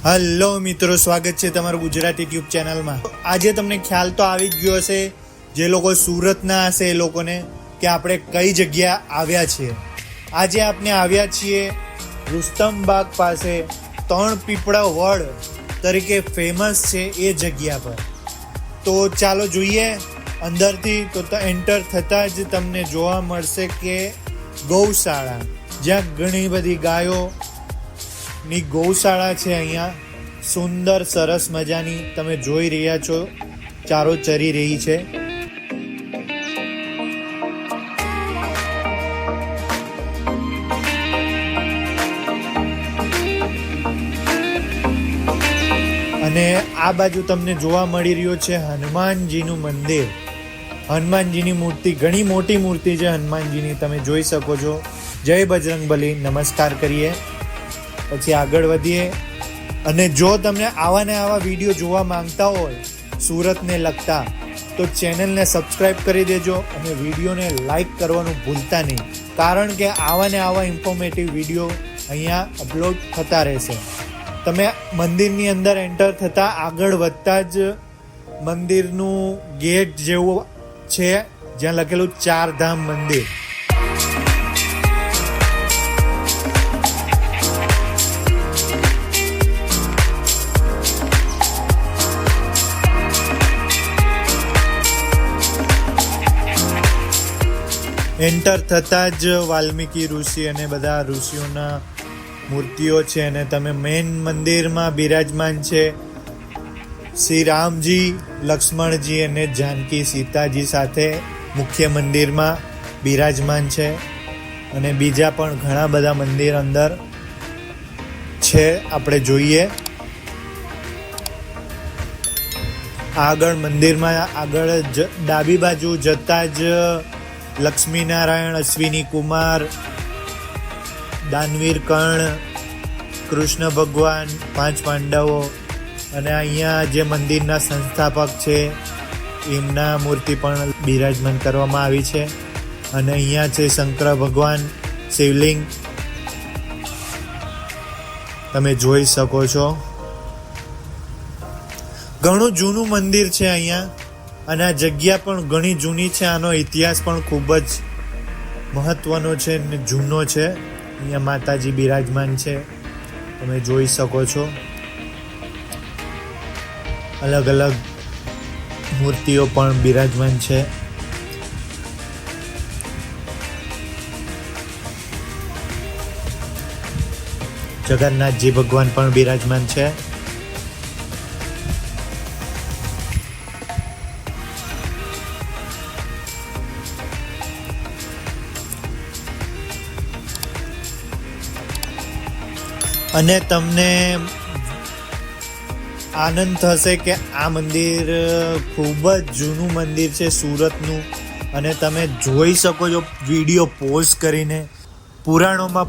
Hello મિત્રો, સ્વાગત છે તમારું ગુજરાતી ટ્યુબ ચેનલમાં। આજે તમને ખ્યાલ તો આવી જ ગયો હશે, જે લોકો સુરતના હશે એ લોકોને, કે આપણે કઈ જગ્યા આવ્યા છીએ। આજે આપણે આવ્યા છીએ રુસ્તમબાગ પાસે ત્રણ પીપળા વડ તરીકે ફેમસ છે એ જગ્યા પર। તો ચાલો જોઈએ અંદરથી। તો એન્ટર થતાં જ તમને જોવા મળશે કે ગૌશાળા, જ્યાં ઘણી બધી ગાયો ની ગૌશાળા છે। અહીંયા સુંદર સરસ મજાની તમે જોઈ રહ્યા છો, ચારો ચરી રહી છે। અને આ બાજુ તમને જોવા મળી રહ્યો છે હનુમાનજીનું મંદિર। હનુમાનજીની મૂર્તિ, ઘણી મોટી મૂર્તિ છે હનુમાનજીની, તમે જોઈ શકો છો। જય બજરંગબલી, નમસ્કાર કરીએ, પછી આગળ વધીએ। અને જો તમને આવા ને આવા વિડીયો જોવા માંગતા હોય સુરતને લગતા, તો ચેનલને સબસ્ક્રાઈબ કરી દેજો અને વિડીયોને લાઈક કરવાનું ભૂલતા નહીં, કારણ કે આવા ને આવા ઇન્ફોર્મેટિવ વિડીયો અહીંયા અપલોડ થતા રહેશે। તમે મંદિરની અંદર એન્ટર થતાં આગળ વધતા જ મંદિરનું ગેટ જેવું છે, જ્યાં લખેલું ચારધામ મંદિર। એન્ટર થતાં જ વાલ્મીકી ઋષિ અને બધા ઋષિઓના મૂર્તિઓ છે। અને તમે મેઇન મંદિરમાં બિરાજમાન છે શ્રી રામજી, લક્ષ્મણજી અને જાનકી સીતાજી સાથે મુખ્ય મંદિરમાં બિરાજમાન છે। અને બીજા પણ ઘણા બધા મંદિર અંદર છે, આપણે જોઈએ। આગળ મંદિરમાં આગળ ડાબી બાજુ જતા જ લક્ષ્મીનારાયણ, અશ્વિનીકુમાર, દાનવીર કર્ણ, કૃષ્ણ ભગવાન, 5 પાંડવો અને અહીંયા જે મંદિરના સંસ્થાપક છે એમના મૂર્તિ પણ બિરાજમાન કરવામાં આવી છે। અને અહીંયા છે શંકર ભગવાન, શિવલિંગ તમે જોઈ શકો છો। ઘણું જૂનું મંદિર છે અહીંયા, અને આ જગ્યા પણ ઘણી જૂની છે। આનો ઇતિહાસ પણ ખૂબ જ મહત્વનો છે અને જૂનો છે। અહીંયા માતાજી બિરાજમાન છે, તમે જોઈ શકો છો। અલગ અલગ મૂર્તિઓ પણ બિરાજમાન છે। જગન્નાથજી ભગવાન પણ બિરાજમાન છે। અને તમને આનંદ થશે કે આ મંદિર ખૂબ જ જૂનું મંદિર છે સુરતનું। અને તમે જોઈ શકો છો વિડીયો પોઝ કરીને, પુરાણોમાં